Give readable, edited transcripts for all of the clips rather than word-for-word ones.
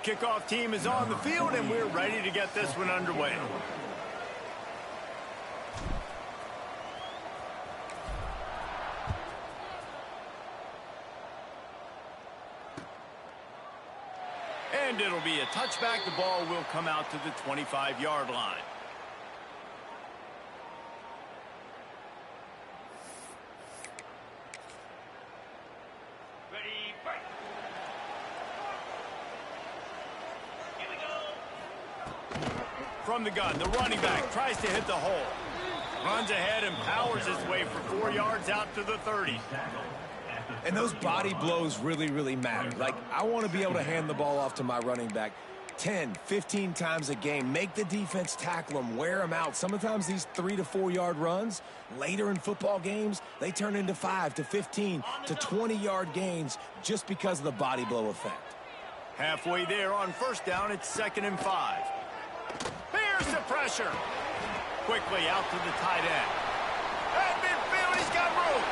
kickoff team is on the field, and we're ready to get this one underway. And it'll be a touchback. The ball will come out to the 25-yard line. From the gun, the running back tries to hit the hole. Runs ahead and powers his way for 4 yards out to the 30. And those body blows really, really matter. Like, I want to be able to hand the ball off to my running back 10, 15 times a game. Make the defense tackle them, wear them out. Sometimes these 3 to 4 yard runs, later in football games, they turn into 5 to 15 to 20-yard gains just because of the body blow effect. Halfway there on first down, it's 2nd and 5. Here's the pressure. Quickly out to the tight end. At midfield, he's got room.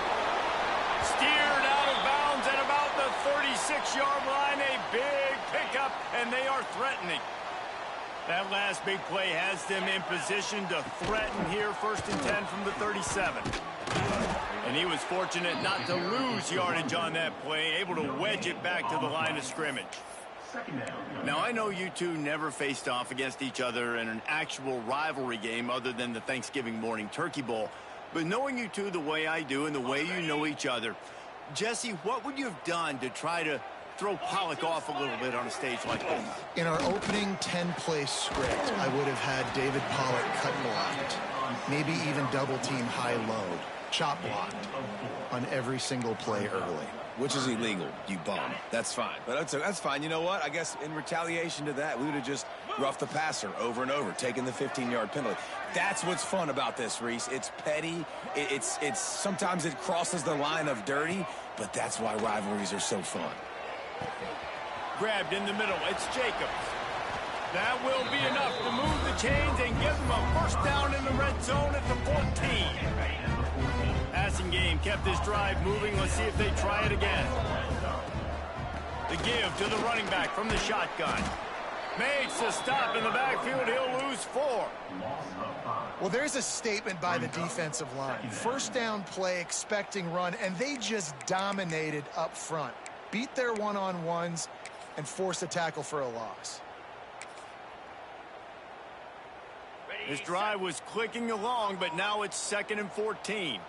Steered out of bounds at about the 36-yard line. A big pickup, and they are threatening. That last big play has them in position to threaten here. 1st and 10 from the 37. And he was fortunate not to lose yardage on that play, able to wedge it back to the line of scrimmage. Now, I know you two never faced off against each other in an actual rivalry game other than the Thanksgiving morning turkey bowl. But knowing you two the way I do and the way you know each other, Jesse, what would you have done to try to throw Pollock off a little bit on a stage like this? In our opening 10-play script, I would have had David Pollock cut blocked, maybe even double-team high-load, chop blocked on every single play early. Which is illegal, you bum. That's fine. But that's fine. You know what? I guess in retaliation to that, we would have just roughed the passer over and over, taking the 15-yard penalty. That's what's fun about this, Reese. It's petty. It's sometimes it crosses the line of dirty, but that's why rivalries are so fun. Grabbed in the middle. It's Jacobs. That will be enough to move the chains and give them a first down in the red zone at the 14. Passing game kept this drive moving. Let's see if they try it again. The give to the running back from the shotgun. Makes a stop in the backfield. He'll lose 4. Well, there's a statement by the defensive line. First down play, expecting run, and they just dominated up front. Beat their one-on-ones and forced a tackle for a loss. This drive was clicking along, but now it's 2nd and 14.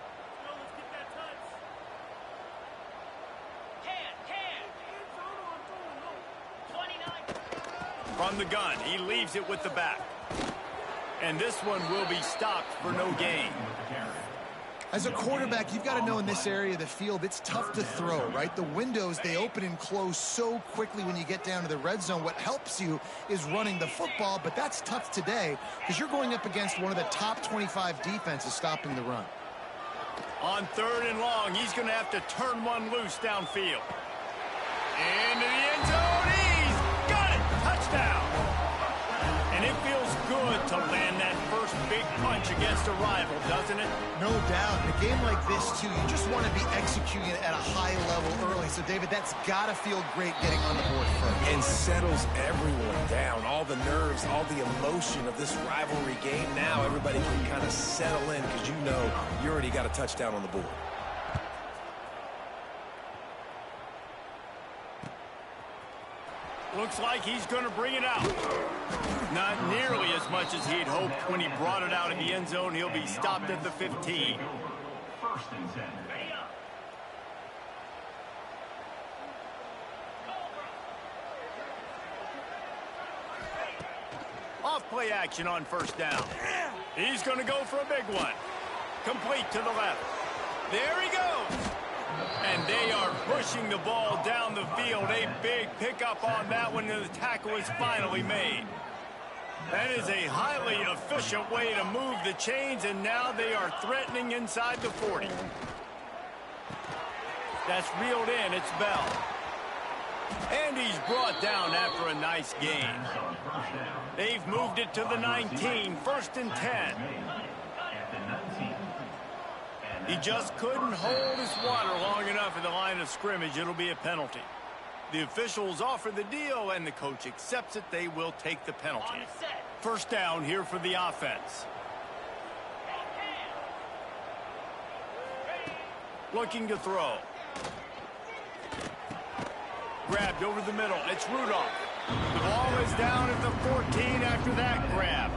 From the gun, he leaves it with the back. And this one will be stopped for no gain. As a quarterback, you've got to know in this area of the field, it's tough to throw, right? The windows, they open and close so quickly when you get down to the red zone. What helps you is running the football, but that's tough today because you're going up against one of the top 25 defenses stopping the run. On 3rd and long, he's going to have to turn one loose downfield. Into the end zone, he's got it! Touchdown! And it feels good to land that first big punch against a rival, doesn't it? No doubt. In a game like this, too, you just want to be executing it at a high level early. So, David, that's got to feel great getting on the board first. And settles everyone down. All the nerves, all the emotion of this rivalry game. Now everybody can kind of settle in because you know you already got a touchdown on the board. Looks like he's going to bring it out. Not nearly as much as he'd hoped when he brought it out in the end zone. He'll be stopped at the 15. Off play action on first down. He's going to go for a big one. Complete to the left. There he goes. And they are pushing the ball down the field. A big pickup on that one, and the tackle is finally made. That is a highly efficient way to move the chains, and now they are threatening inside the 40. That's reeled in. It's Bell. And he's brought down after a nice gain. They've moved it to the 19, 1st and 10. He just couldn't hold his water long enough in the line of scrimmage. It'll be a penalty. The officials offer the deal, and the coach accepts it. They will take the penalty. First down here for the offense. Looking to throw. Grabbed over the middle. It's Rudolph. The ball is down at the 14 after that grab.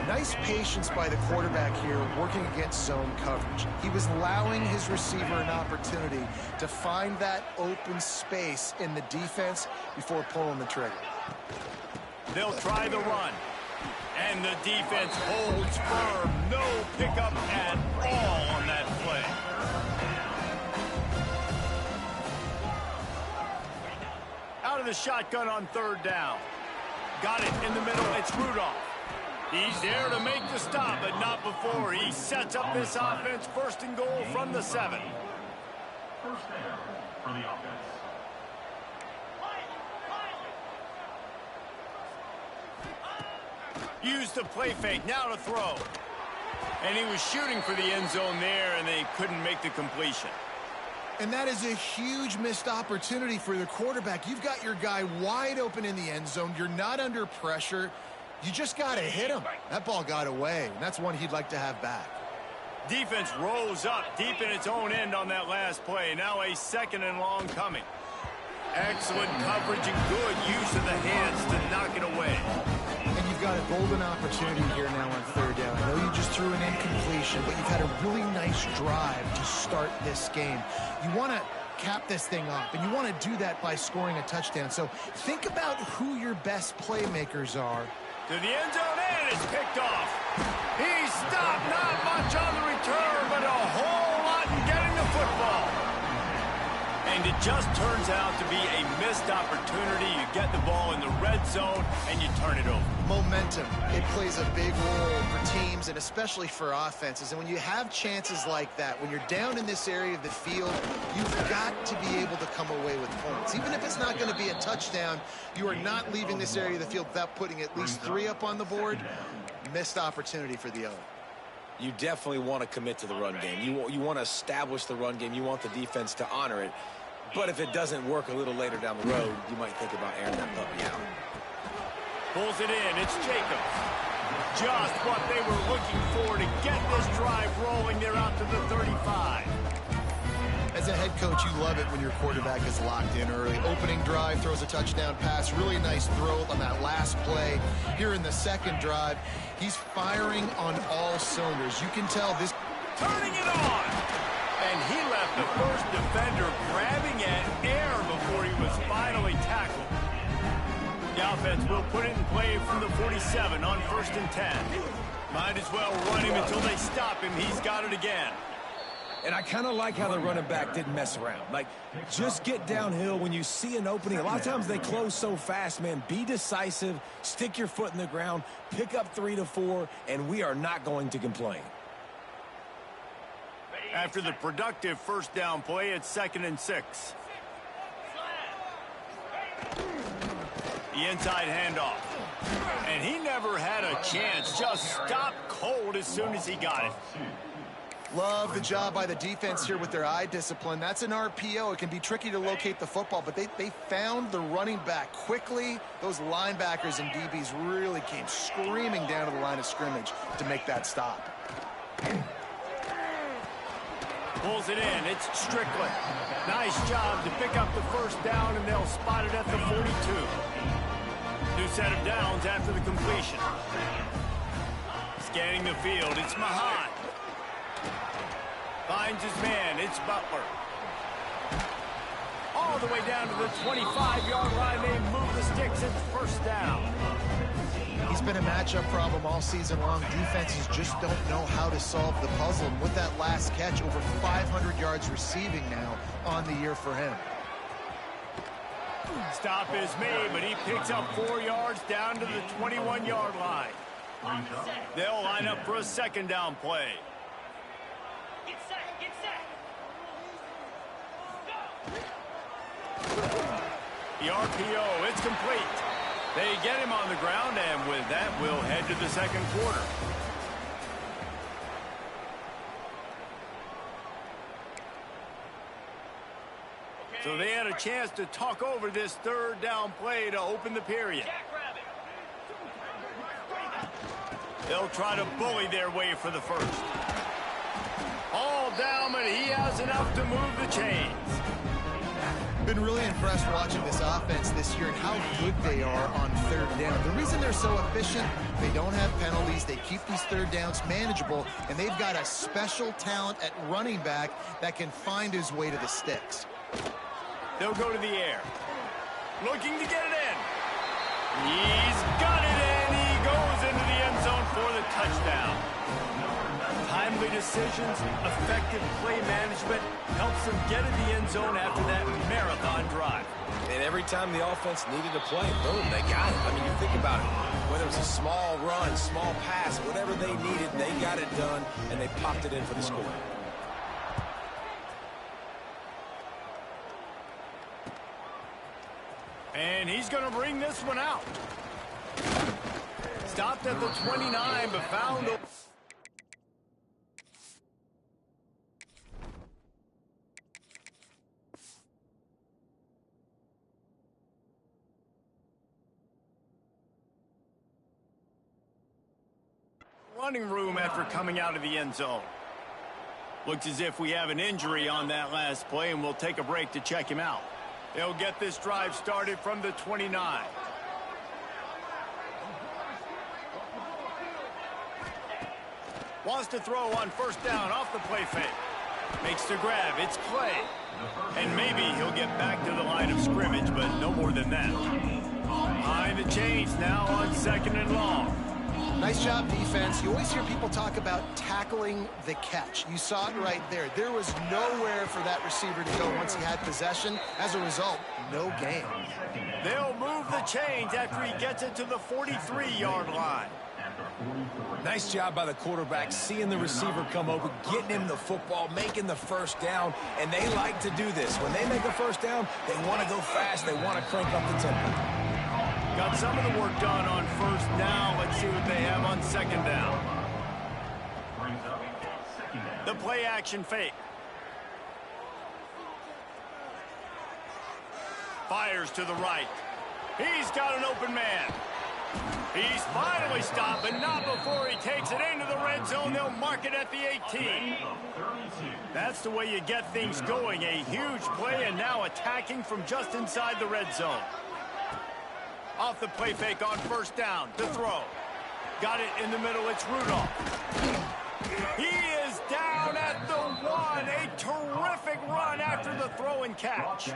Nice patience by the quarterback here working against zone coverage. He was allowing his receiver an opportunity to find that open space in the defense before pulling the trigger. They'll try the run. And the defense holds firm. No pickup at all on that play. Out of the shotgun on third down. Got it in the middle. It's Rudolph. He's there to make the stop, but not before. He sets up this offense. First and goal from the 7. First down for the offense. Use the play fake. Now to throw. And he was shooting for the end zone there, and they couldn't make the completion. And that is a huge missed opportunity for the quarterback. You've got your guy wide open in the end zone. You're not under pressure. You just got to hit him. That ball got away, and that's one he'd like to have back. Defense rose up deep in its own end on that last play. Now a second and long coming. Excellent coverage and good use of the hands to knock it away. And you've got a golden opportunity here now on third down. I know you just threw an incompletion, but you've had a really nice drive to start this game. You want to cap this thing off, and you want to do that by scoring a touchdown. So think about who your best playmakers are. To the end zone, and it's picked off. He stopped, not much on the return, but a whole lot in getting the football. And it just turns out to be a missed opportunity. You get the ball in the red zone, and you turn it over. Momentum. It plays a big role for teams and especially for offenses. And when you have chances like that, when you're down in this area of the field, you've got to be able to come away with points. Even if it's not going to be a touchdown, you are not leaving this area of the field without putting at least 3 up on the board. Missed opportunity for the other. You definitely want to commit to the run game. You want to establish the run game. You want the defense to honor it. But if it doesn't work a little later down the road, you might think about airing that puppy out. Pulls it in. It's Jacobs. Just what they were looking for to get this drive rolling. They're out to the 35. As a head coach, you love it when your quarterback is locked in early. Opening drive, throws a touchdown pass. Really nice throw on that last play. Here in the second drive, he's firing on all cylinders. You can tell this. Turning it on. And he left the first defender grabbing at air before he was finally tackled. The offense will put it in play from the 47 on 1st and 10. Might as well run him until they stop him. He's got it again. And I kind of like how the running back didn't mess around. Like, just get downhill when you see an opening. A lot of times they close so fast, man. Be decisive, stick your foot in the ground, pick up 3 to 4, and we are not going to complain. After the productive first down play, it's 2nd and 6. The inside handoff. And he never had a chance. Just stopped cold as soon as he got it. Love the job by the defense here with their eye discipline. That's an RPO. It can be tricky to locate the football, but they found the running back quickly. Those linebackers and DBs really came screaming down to the line of scrimmage to make that stop. Pulls it in. It's Strickland. Nice job to pick up the first down, and they'll spot it at the 42. New set of downs after the completion. Scanning the field. It's Mahan. Finds his man. It's Butler. All the way down to the 25-yard line. They move the sticks. It's first down. He's been a matchup problem all season long. Defenses just don't know how to solve the puzzle. And with that last catch, over 500 yards receiving now on the year for him. Stop is made, but he picks up 4 yards down to the 21-yard line. They'll line up for a second down play. The RPO, it's complete. They get him on the ground, and with that, we'll head to the second quarter. So they had a chance to talk over this third down play to open the period. They'll try to bully their way for the first. All down, but he has enough to move the chains. Been really impressed watching this offense this year and how good they are on third down. The reason they're so efficient, they don't have penalties, they keep these third downs manageable, and they've got a special talent at running back that can find his way to the sticks. They'll go to the air. Looking to get it in. He's got it in. He goes into the end zone for the touchdown. Timely decisions, effective play management helps them get in the end zone after that marathon drive. And every time the offense needed a play, boom, they got it. I mean, you think about it. Whether it was a small run, small pass, whatever they needed, they got it done, and they popped it in for the score. And he's going to bring this one out. Stopped at the 29, but found a... running room after coming out of the end zone. Looks as if we have an injury on that last play, and we'll take a break to check him out. They'll get this drive started from the 29. Wants to throw on first down off the play fake. Makes the grab. It's Clay. And maybe he'll get back to the line of scrimmage, but no more than that. Behind the chains now on second and long. Nice job, defense. You always hear people talk about tackling the catch. You saw it right there. There was nowhere for that receiver to go once he had possession. As a result, no gain. They'll move the chains after he gets it to the 43-yard line. Nice job by the quarterback, seeing the receiver come over, getting him the football, making the first down, and they like to do this. When they make a first down, they want to go fast. They want to crank up the tempo. Got some of the work done on first down. Let's see what they have on second down. The play action fake. Fires to the right. He's got an open man. He's finally stopped, but not before he takes it into the red zone. They'll mark it at the 18. That's the way you get things going. A huge play, and now attacking from just inside the red zone. Off the play fake on first down to throw. Got it in the middle. It's Rudolph. He is down at the 1. A terrific run after the throw and catch.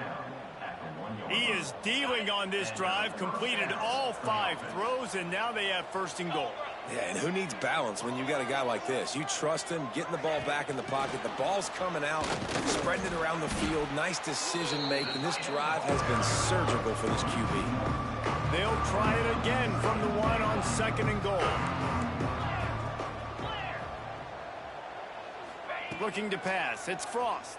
He is dealing on this drive, completed all 5 throws, and now they have first and goal. Yeah, and who needs balance when you got a guy like this? You trust him, getting the ball back in the pocket. The ball's coming out, spreading it around the field. Nice decision making. This drive has been surgical for this QB. They'll try it again from the 1 on second and goal. Looking to pass. It's Frost.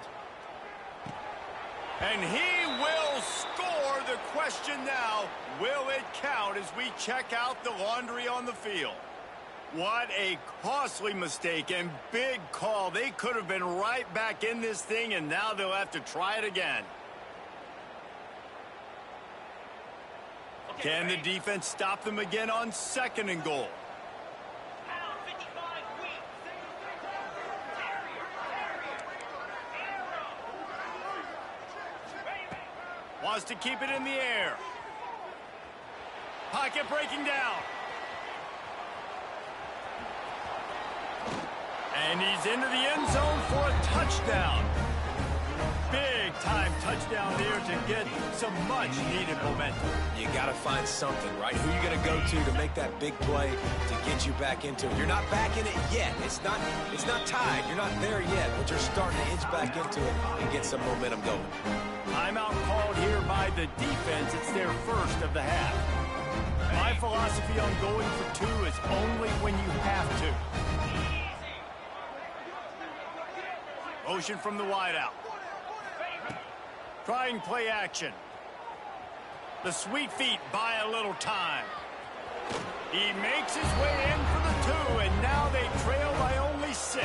And he will score. The question now, will it count as we check out the laundry on the field? What a costly mistake and big call. They could have been right back in this thing, and now they'll have to try it again. Can the defense stop them again on second and goal? Wants to keep it in the air. Pocket breaking down. And he's into the end zone for a touchdown. Big time touchdown there to get some much needed momentum. You got to find something, right? Who you going to go to make that big play to get you back into it? You're not back in it yet. It's not tied. You're not there yet, but you're starting to inch back into it and get some momentum going. Timeout called here by the defense. It's their first of the half. My philosophy on going for 2 is only when you have to. Motion from the wideout. Trying play action. The sweet feet buy a little time. He makes his way in for the 2, and now they trail by only 6.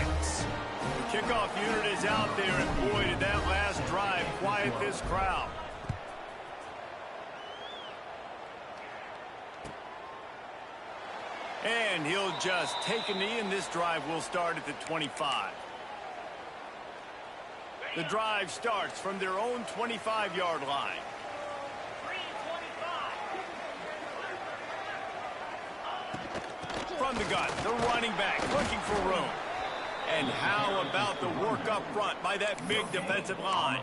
The kickoff unit is guys out there, and boy, did that last drive quiet this crowd. And he'll just take a knee, and this drive will start at the 25. The drive starts from their own 25-yard line. From the gun, the running back looking for room. And how about the work up front by that big defensive line?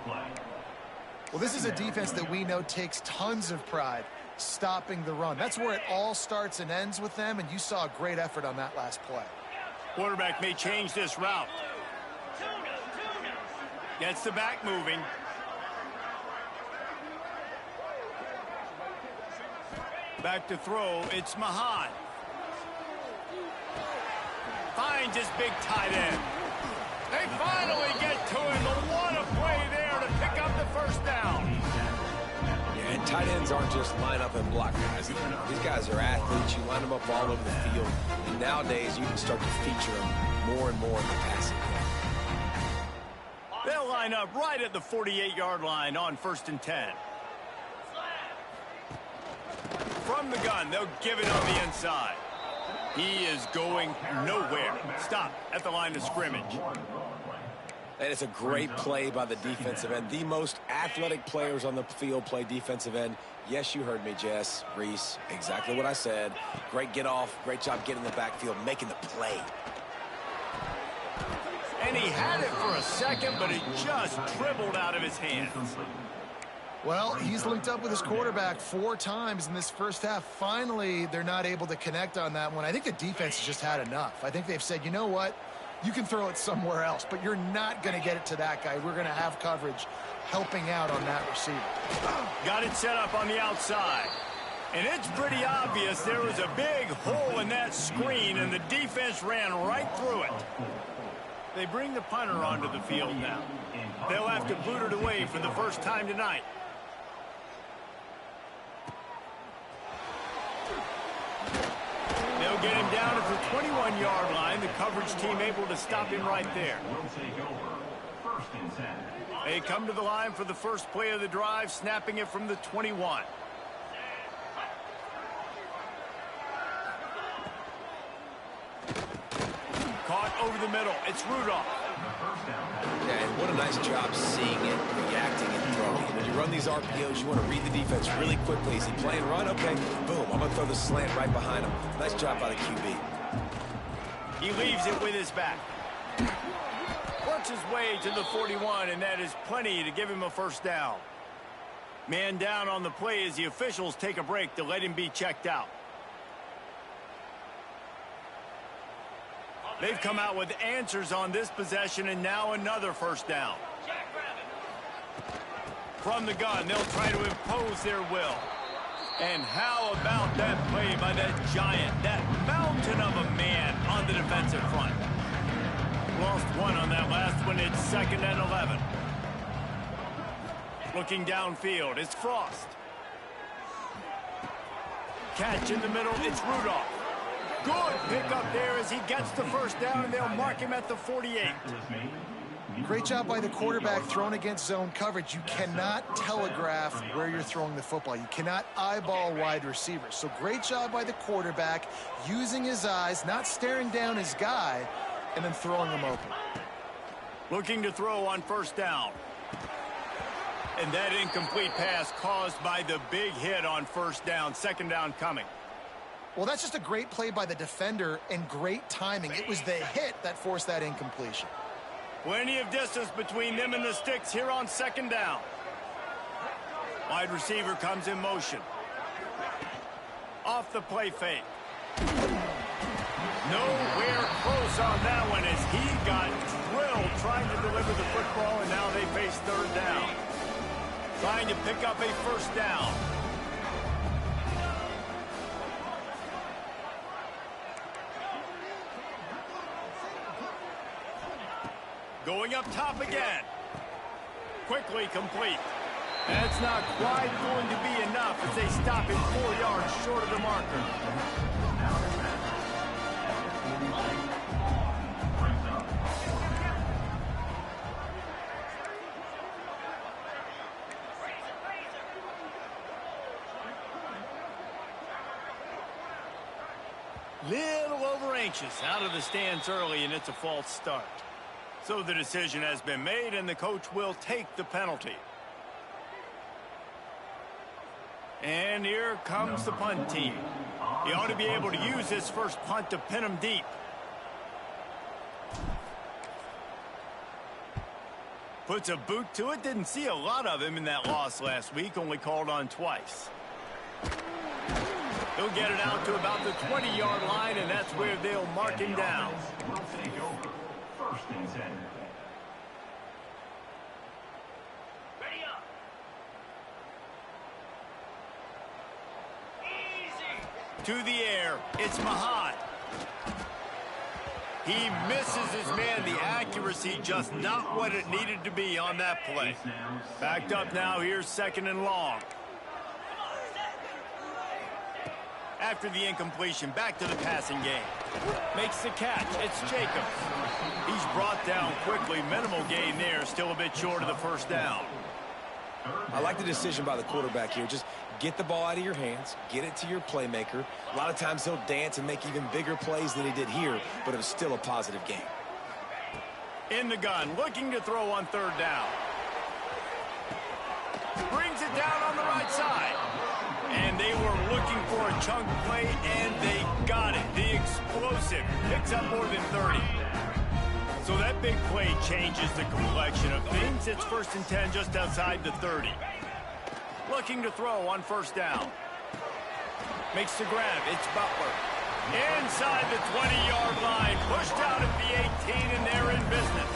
Well, this is a defense that we know takes tons of pride stopping the run. That's where it all starts and ends with them, and you saw a great effort on that last play. Quarterback may change this route. Gets the back moving. Back to throw, it's Mahan. Finds his big tight end. They finally get to him. But what a play there to pick up the first down. Yeah, and tight ends aren't just line up and block guys. These guys are athletes. You line them up all over the field. And nowadays, you can start to feature them more and more in the passing game. They'll line up right at the 48-yard line on 1st and 10. From the gun, they'll give it on the inside. He is going nowhere. Stop at the line of scrimmage. And it's a great play by the defensive end. The most athletic players on the field play defensive end. Yes, you heard me, Jess, Reese. Exactly what I said. Great get off. Great job getting in the backfield, making the play. And he had it for a second, but it just dribbled out of his hands. Well, he's linked up with his quarterback 4 times in this first half. Finally, they're not able to connect on that one. I think the defense has just had enough. I think they've said, you know what? You can throw it somewhere else, but you're not going to get it to that guy. We're going to have coverage helping out on that receiver. Got it set up on the outside. And it's pretty obvious there was a big hole in that screen, and the defense ran right through it. They bring the punter onto the field now. They'll have to boot it away for the first time tonight. They'll get him down at the 21-yard line. The coverage team able to stop him right there. They come to the line for the first play of the drive, snapping it from the 21. Caught over the middle. It's Rudolph. Yeah, and what a nice job seeing it, reacting, and throwing. When you run these RPOs, you want to read the defense really quickly. Is he playing run? Okay, boom. I'm going to throw the slant right behind him. Nice job by the QB. He leaves it with his back. Works his way to the 41, and that is plenty to give him a first down. Man down on the play as the officials take a break to let him be checked out. They've come out with answers on this possession, and now another first down. From the gun, they'll try to impose their will. And how about that play by that giant, that mountain of a man on the defensive front? Lost one on that last one. It's 2nd and 11. Looking downfield, it's Frost. Catch in the middle, it's Rudolph. Good pickup there as he gets the first down, and they'll mark him at the 48. Great job by the quarterback thrown against zone coverage. You cannot telegraph where you're throwing the football. You cannot eyeball wide receivers. So great job by the quarterback using his eyes, not staring down his guy, and then throwing him open. Looking to throw on first down. And that incomplete pass caused by the big hit on first down. 2nd down coming. Well, that's just a great play by the defender and great timing. It was the hit that forced that incompletion. Plenty of distance between them and the sticks here on 2nd down. Wide receiver comes in motion. Off the play fake. Nowhere close on that one as he got drilled trying to deliver the football, and now they face 3rd down. Trying to pick up a first down. Going up top again. Quickly complete. That's not quite going to be enough as they stop him 4 yards short of the marker. anxious, out of the stands early, and it's a false start. So the decision has been made, and the coach will take the penalty. And here comes the punt team. He ought to be able to use his first punt to pin him deep. Puts a boot to it. Didn't see a lot of him in that loss last week, only called on twice. He'll get it out to about the 20-yard line, and that's where they'll mark him down. First and 10. To the air, it's Mahan. He misses his man. The accuracy just not what it needed to be on that play. Backed up now, here's 2nd and long. After the incompletion, back to the passing game. Makes the catch, it's Jacobs. He's brought down quickly, minimal gain there, still a bit short of the first down. I like the decision by the quarterback here. Just get the ball out of your hands, get it to your playmaker. A lot of times he'll dance and make even bigger plays than he did here, but it was still a positive game. In the gun, looking to throw on 3rd down. Brings it down on the right side. And they were looking for a chunk play, and they got it. The explosive picks up more than 30. So that big play changes the complexion of things. It's 1st and 10 just outside the 30. Looking to throw on 1st down. Makes the grab. It's Butler. Inside the 20-yard line. Pushed out at the 18, and they're in business.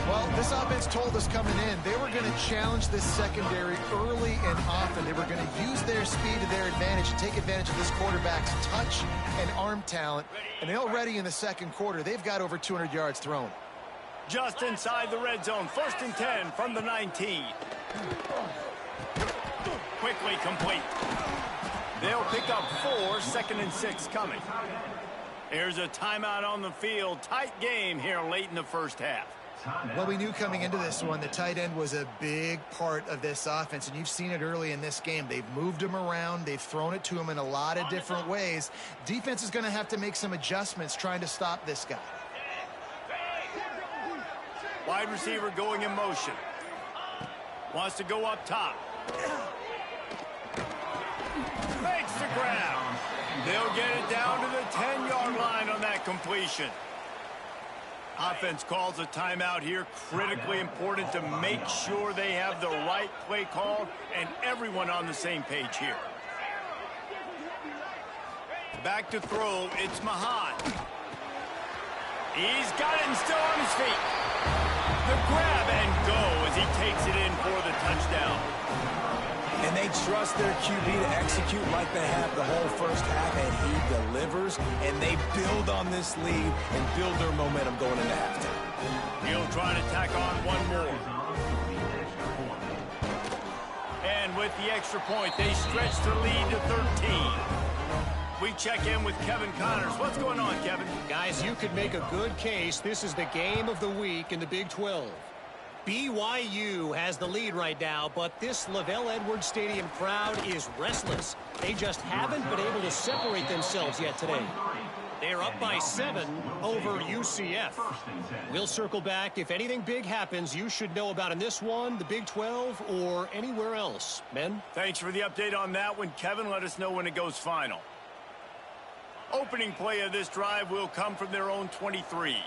Well, this offense told us coming in they were going to challenge this secondary early and often. They were going to use their speed to their advantage and take advantage of this quarterback's touch and arm talent. And already in the 2nd quarter, they've got over 200 yards thrown. Just inside the red zone. 1st and 10 from the 19. Quickly complete. They'll pick up 4, 2nd and 6 coming. Here's a timeout on the field. Tight game here late in the first half. Well, we knew coming into this one the tight end was a big part of this offense, and you've seen it early in this game. They've moved him around. They've thrown it to him in a lot of different ways. Defense is going to have to make some adjustments trying to stop this guy. Wide receiver going in motion. Wants to go up top. Makes the grab. They'll get it down to the 10-yard line on that completion. Offense calls a timeout here. Critically important to make sure they have the right play called and everyone on the same page here. Back to throw. It's Mahan. He's got it and still on his feet. The grab and go as he takes it in for the touchdown. And they trust their QB to execute like they have the whole first half, and he delivers, and they build on this lead and build their momentum going into halftime. He'll try to tack on one more. And with the extra point, they stretch the lead to 13. We check in with Kevin Connors. What's going on, Kevin? Guys, you could make a good case. This is the game of the week in the Big 12. BYU has the lead right now, but this Lavelle Edwards Stadium crowd is restless. They just haven't been able to separate themselves yet today. They're up by 7 over UCF. We'll circle back. If anything big happens, you should know about in this one, the Big 12, or anywhere else. Ben? Thanks for the update on that one, Kevin. Let us know when it goes final. Opening play of this drive will come from their own 23.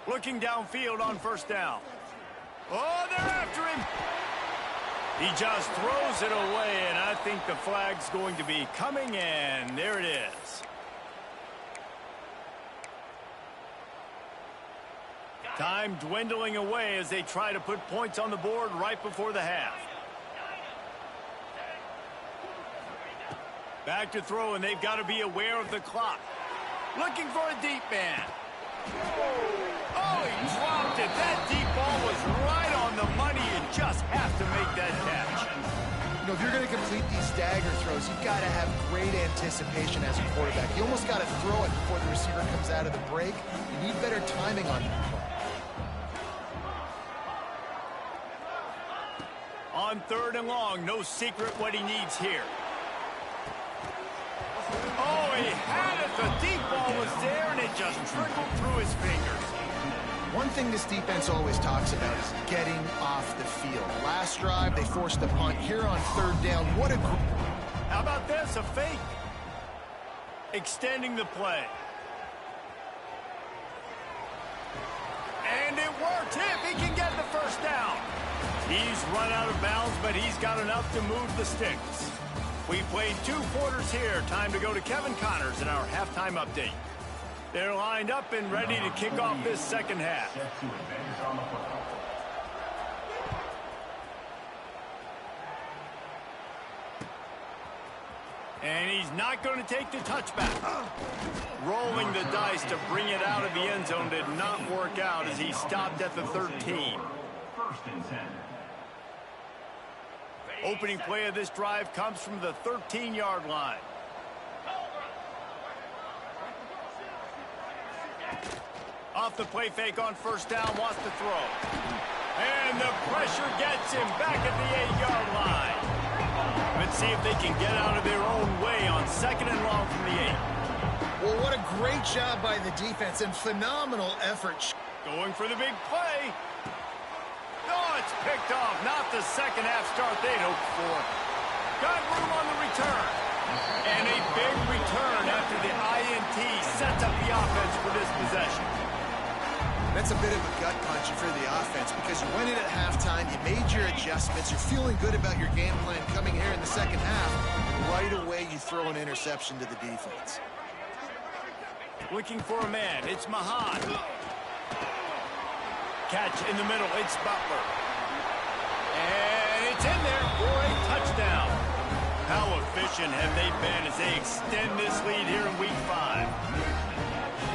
Looking downfield on 1st down. Oh, they're after him. He just throws it away, and I think the flag's going to be coming, and there it is. Time dwindling away as they try to put points on the board right before the half. Back to throw, and they've got to be aware of the clock. Looking for a deep man. Oh, he dropped it. That deep ball was right on the money. You just have to make that catch. You know, if you're going to complete these dagger throws, you've got to have great anticipation as a quarterback. You almost got to throw it before the receiver comes out of the break. You need better timing on that play. On On 3rd and long, no secret what he needs here. Oh, he had it. The deep ball was there, and it just trickled through his fingers. One thing this defense always talks about is getting off the field. Last drive, they forced a punt. Here on 3rd down, what a... How about this? A fake. Extending the play. And it worked. If he can get the 1st down. He's run out of bounds, but he's got enough to move the sticks. We played 2 quarters here. Time to go to Kevin Connors in our halftime update. They're lined up and ready to kick off this 2nd half. And he's not going to take the touchback. Rolling the dice to bring it out of the end zone did not work out as he stopped at the 13. 1st and 10. Opening play of this drive comes from the 13-yard line. Off the play fake on 1st down, wants to throw. And the pressure gets him back at the 8-yard line. Let's see if they can get out of their own way on 2nd and long from the 8. Well, what a great job by the defense and phenomenal effort. Going for the big play. Oh, it's picked off. Not the 2nd half start they'd hoped for. Got room on the return. And a big return after the INT sets up the offense for this possession. That's a bit of a gut punch for the offense because you went in at halftime, you made your adjustments, you're feeling good about your game plan coming here in the 2nd half. Right away, you throw an interception to the defense. Looking for a man. It's Mahan. Catch in the middle. It's Butler. And it's in there for a touchdown. How efficient have they been as they extend this lead here in Week 5?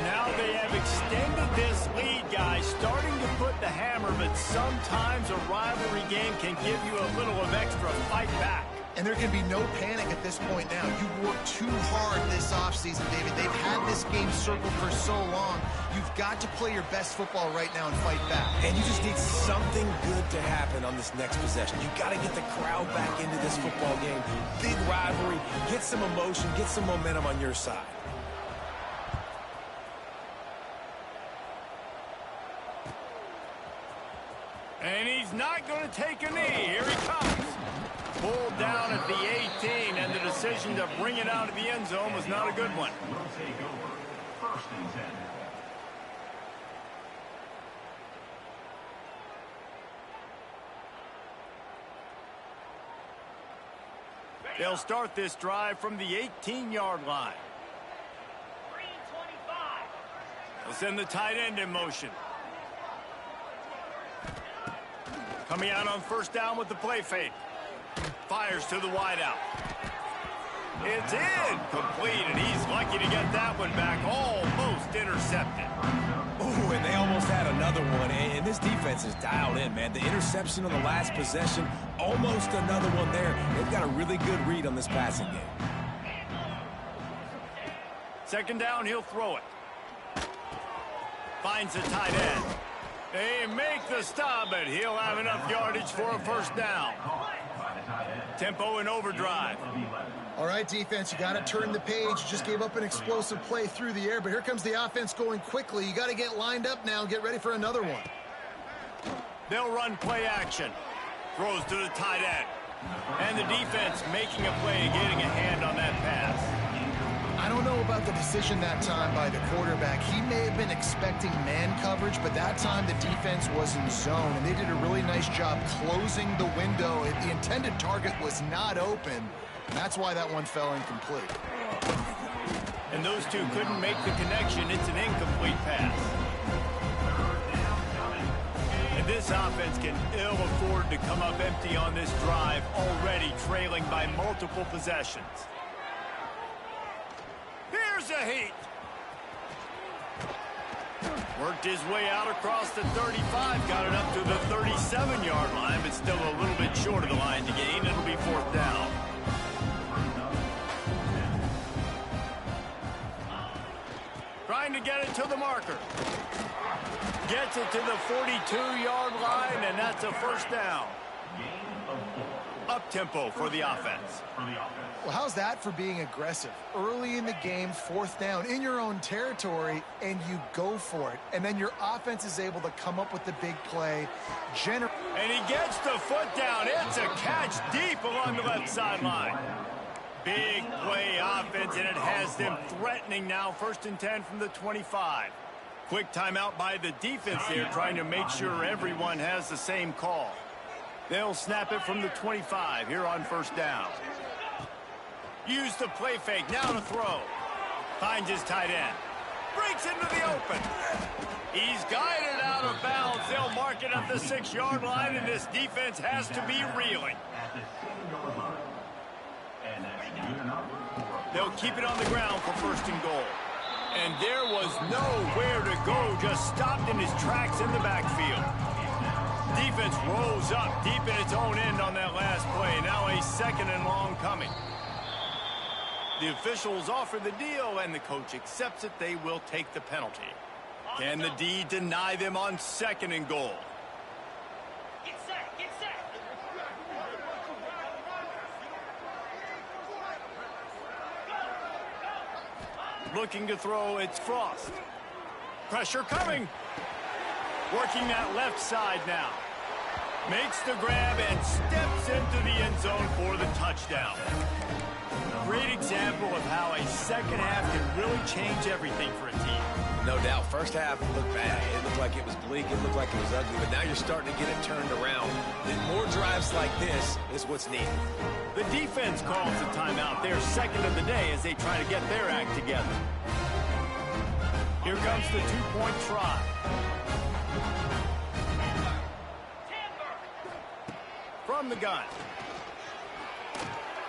Now they have extended this lead, guys, starting to put the hammer, but sometimes a rivalry game can give you a little of extra fight back. And there can be no panic at this point now. You've worked too hard this offseason, David. They've had this game circled for so long. You've got to play your best football right now and fight back. And you just need something good to happen on this next possession. You got to get the crowd back into this football game. Big rivalry. Get some emotion. Get some momentum on your side. And he's not going to take a knee. Here he comes. Pulled down at the 18, and the decision to bring it out of the end zone was not a good one. Will take over. 1st and 10. They'll start this drive from the 18-yard line. They'll send the tight end in motion. Coming out on 1st down with the play fake. Fires to the wideout. It's in. Complete, and he's lucky to get that one back. Almost intercepted. Ooh, and they almost had another one. And this defense is dialed in, man. The interception on the last possession, almost another one there. They've got a really good read on this passing game. 2nd down, he'll throw it. Finds the tight end. They make the stop, but he'll have enough yardage for a 1st down. Tempo and overdrive. All right, defense, you got to turn the page. You just gave up an explosive play through the air, but here comes the offense going quickly. You got to get lined up now and get ready for another one. They'll run play action. Throws to the tight end. And the defense making a play and getting a hand on that pass. I don't know about the decision that time by the quarterback. He may have been expecting man coverage, but that time the defense was in zone, and they did a really nice job closing the window. The intended target was not open, and that's why that one fell incomplete. And those two couldn't make the connection. It's an incomplete pass. And this offense can ill afford to come up empty on this drive, already trailing by multiple possessions. Here's a heat. Worked his way out across the 35, got it up to the 37-yard line, but still a little bit short of the line to gain. It'll be 4th down. Trying to get it to the marker. Gets it to the 42-yard line, and that's a 1st down. Gain of 4. tempo for the offense. Well, how's that for being aggressive? Early in the game, 4th down in your own territory, and you go for it. And then your offense is able to come up with the big play. And he gets the foot down. It's a catch deep along the left sideline. Big play offense, and it has them threatening now. 1st and 10 from the 25. Quick timeout by the defense there, trying to make sure everyone has the same call. They'll snap it from the 25 here on 1st down. Use the play fake, now to throw. Finds his tight end. Breaks into the open. He's guided out of bounds. They'll mark it at the 6-yard line, and this defense has to be reeling. They'll keep it on the ground for 1st and goal. And there was nowhere to go, just stopped in his tracks in the backfield. Defense rolls up deep in its own end on that last play. Now a 2nd and long coming. The officials offer the deal, and the coach accepts it. They will take the penalty. Can the D deny them on 2nd and goal? Get set, get set. Looking to throw, it's Frost. Pressure coming. Working that left side now. Makes the grab and steps into the end zone for the touchdown. Great example of how a 2nd half can really change everything for a team. No doubt. 1st half looked bad. It looked like it was bleak. It looked like it was ugly. But now you're starting to get it turned around. And more drives like this is what's needed. The defense calls a timeout. Their 2nd of the day as they try to get their act together. Here comes the 2-point try. From the gun.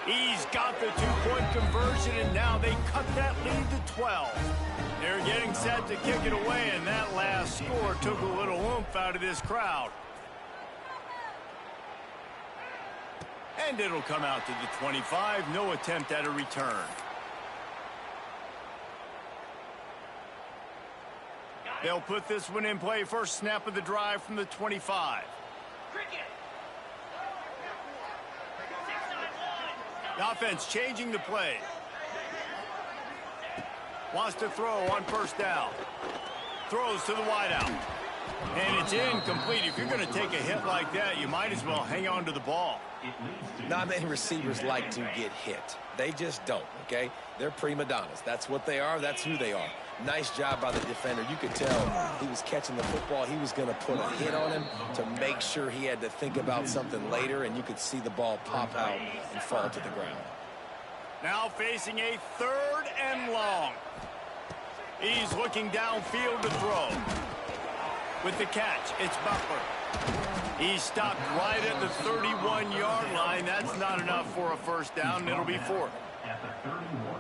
He's got the 2-point conversion, and now they cut that lead to 12. They're getting set to kick it away, and that last score took a little oomph out of this crowd. And it'll come out to the 25. No attempt at a return. They'll put this one in play. 1st snap of the drive from the 25. The offense changing the play. Wants to throw on 1st down. Throws to the wideout. And it's incomplete. If you're going to take a hit like that, you might as well hang on to the ball. Not many receivers like to get hit. They just don't, okay? They're prima donnas. That's what they are. That's who they are. Nice job by the defender. You could tell he was catching the football. He was going to put a hit on him to make sure he had to think about something later, and you could see the ball pop out and fall to the ground. Now facing a 3rd and long. He's looking downfield to throw. With the catch, it's Butler. He's stopped right at the 31-yard line. That's not enough for a 1st down, and it'll be 4th.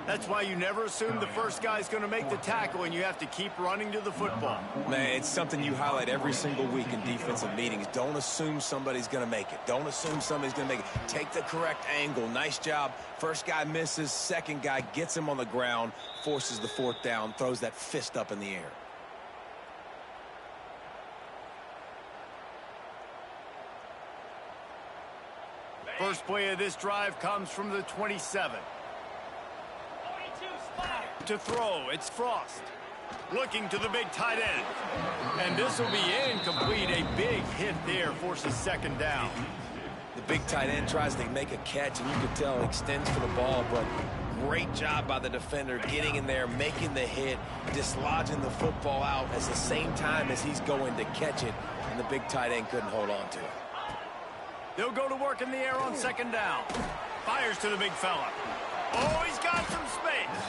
That's why you never assume the first guy's going to make the tackle, and you have to keep running to the football. Man, it's something you highlight every single week in defensive meetings. Don't assume somebody's going to make it. Don't assume somebody's going to make it. Take the correct angle. Nice job. First guy misses. 2nd guy gets him on the ground, forces the 4th down, throws that fist up in the air. First play of this drive comes from the 27. To throw, it's Frost. Looking to the big tight end. And this will be incomplete. A big hit there forces 2nd down. The big tight end tries to make a catch, and you can tell extends for the ball, but great job by the defender getting in there, making the hit, dislodging the football out at the same time as he's going to catch it, and the big tight end couldn't hold on to it. They'll go to work in the air on 2nd down. Fires to the big fella. Oh, he's got some space.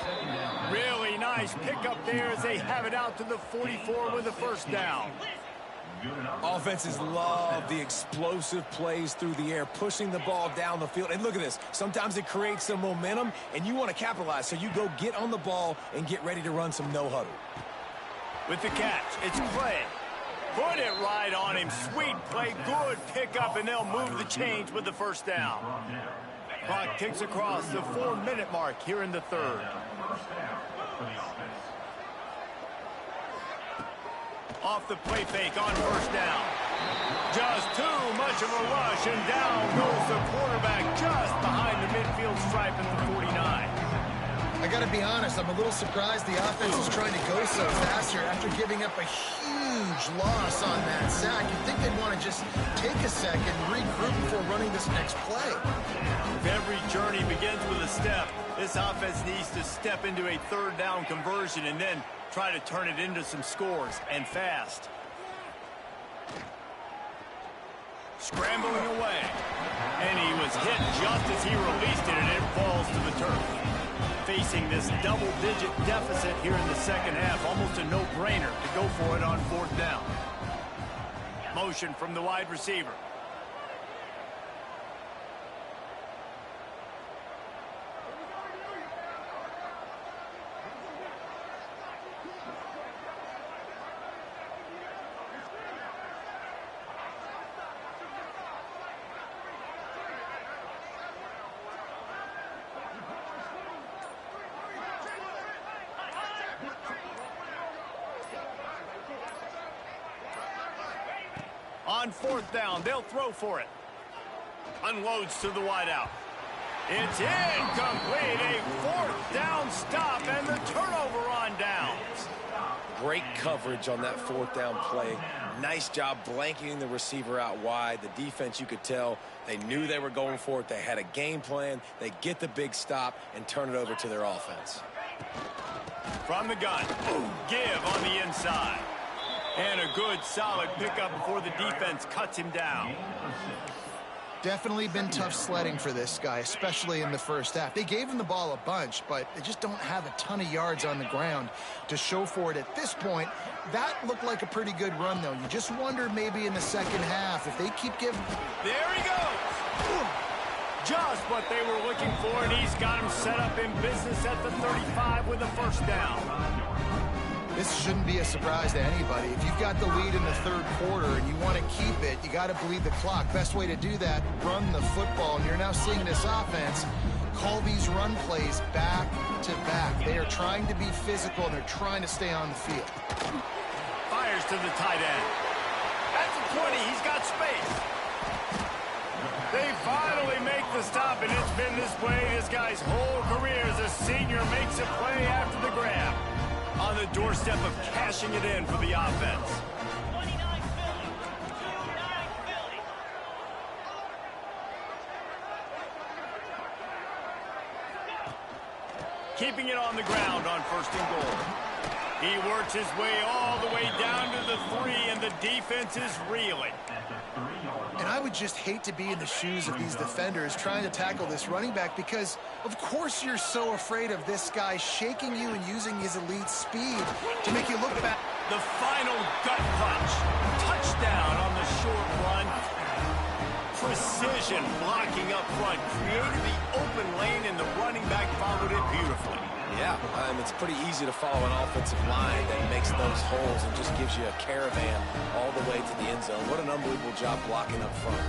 Really nice pickup there as they have it out to the 44 with the 1st down. Offenses love the explosive plays through the air, pushing the ball down the field. And look at this. Sometimes it creates some momentum, and you want to capitalize. So you go get on the ball and get ready to run some no-huddle. With the catch, it's Clay. Put it right on him. Sweet play, good pickup, and they'll move the change with the 1st down. Clock ticks across the 4-minute mark here in the 3rd. Off the play fake on first down. Just too much of a rush, and down goes the quarterback just behind the midfield stripe at the 49. I got to be honest, I'm a little surprised the offense is trying to go so fast here after giving up a huge loss on that sack. You'd think they'd want to just take a second, regroup before running this next play. If every journey begins with a step, this offense needs to step into a third down conversion and then try to turn it into some scores, and fast. Scrambling away. And he was hit just as he released it, and it falls to the turf. Facing this double-digit deficit here in the second half, almost a no-brainer to go for it on fourth down. Motion from the wide receiver. On fourth down, they'll throw for it. Unloads to the wideout. It's incomplete. A fourth down stop and the turnover on downs. Great coverage on that fourth down play. Nice job blanketing the receiver out wide. The defense, you could tell, they knew they were going for it. They had a game plan. They get the big stop and turn it over to their offense. From the gun, give on the inside. And a good, solid pickup before the defense cuts him down. Definitely been tough sledding for this guy, especially in the first half. They gave him the ball a bunch, but they just don't have a ton of yards on the ground to show for it at this point. That looked like a pretty good run, though. You just wonder maybe in the second half if they keep giving... There he goes! Just what they were looking for, and he's got him set up in business at the 35 with a first down. This shouldn't be a surprise to anybody. If you've got the lead in the third quarter and you want to keep it, you got to bleed the clock. Best way to do that, run the football. And you're now seeing this offense call these run plays back to back. They are trying to be physical, and they're trying to stay on the field. Fires to the tight end. At the 20, he's got space. They finally make the stop, and it's been this way this guy's whole career as a senior makes a play after the grab. On the doorstep of cashing it in for the offense. 29 Philly. 29 Philly. Keeping it on the ground on first and goal. He works his way all the way down to the 3, and the defense is reeling. And I would just hate to be in the shoes of these defenders trying to tackle this running back, because of course you're so afraid of this guy shaking you and using his elite speed to make you look back. The final gut punch. Touchdown on the short run. Precision blocking up front. Created the open lane, and the running back followed it beautifully. Yeah, it's pretty easy to follow an offensive line that makes those holes and just gives you a caravan all the way to the end zone. What an unbelievable job blocking up front.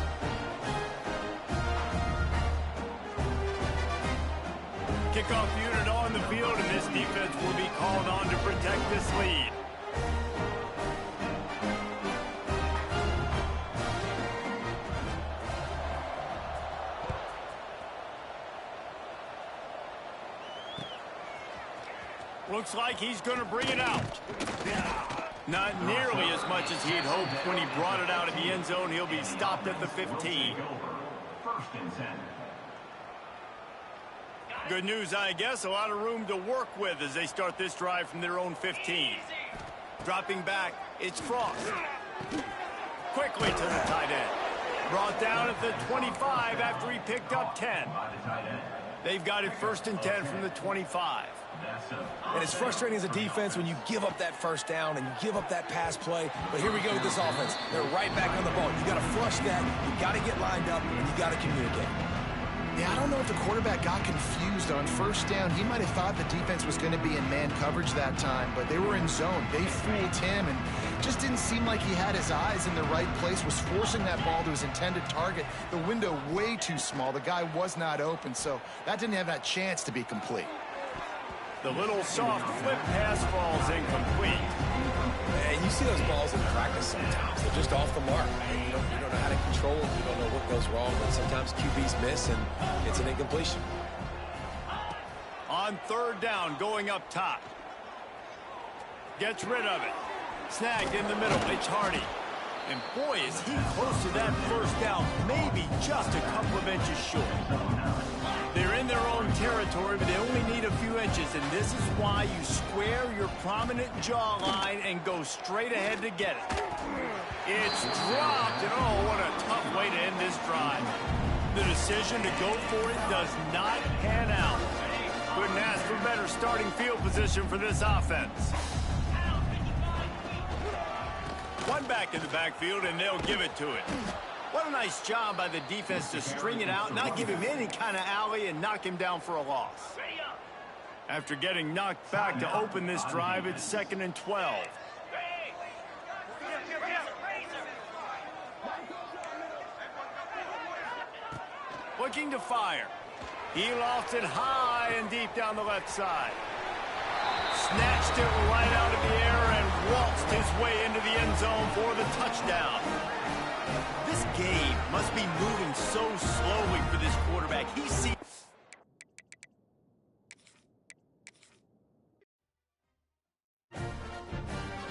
Kickoff unit on the field, and this defense will be called on to protect this lead. Looks like he's going to bring it out. Not nearly as much as he had hoped when he brought it out of the end zone. He'll be stopped at the 15. First and 10. Good news, I guess. A lot of room to work with as they start this drive from their own 15. Dropping back, it's Frost. Quickly to the tight end. Brought down at the 25 after he picked up 10. They've got it first and 10 from the 25. And it's frustrating as a defense when you give up that first down and you give up that pass play. But here we go with this offense. They're right back on the ball. You got to flush that. You got to get lined up, and you got to communicate. Yeah, I don't know if the quarterback got confused on first down. He might have thought the defense was going to be in man coverage that time, but they were in zone. They fooled him, and just didn't seem like he had his eyes in the right place, was forcing that ball to his intended target. The window way too small. The guy was not open, so that didn't have that chance to be complete. The little soft flip pass falls incomplete. And you see those balls in practice sometimes. They're just off the mark. You don't know how to control them. You don't know what goes wrong. But sometimes QBs miss, and it's an incompletion. On third down, going up top. Gets rid of it. Snagged in the middle. It's Hardy. And boy, is he close to that first down. Maybe just a couple of inches short. They're in their own territory, but they only need a few inches. And this is why you square your prominent jawline and go straight ahead to get it. It's dropped. And oh, what a tough way to end this drive. The decision to go for it does not pan out. Couldn't ask for better starting field position for this offense. One back in the backfield, and they'll give it to it. What a nice job by the defense to string it out, not give him any kind of alley, and knock him down for a loss. After getting knocked back to open this drive, it's 2nd and 12. Looking to fire. He lofts it high and deep down the left side. Snatched it right out of the air and waltzed his way into the end zone for the touchdown. This game must be moving so slowly for this quarterback. He sees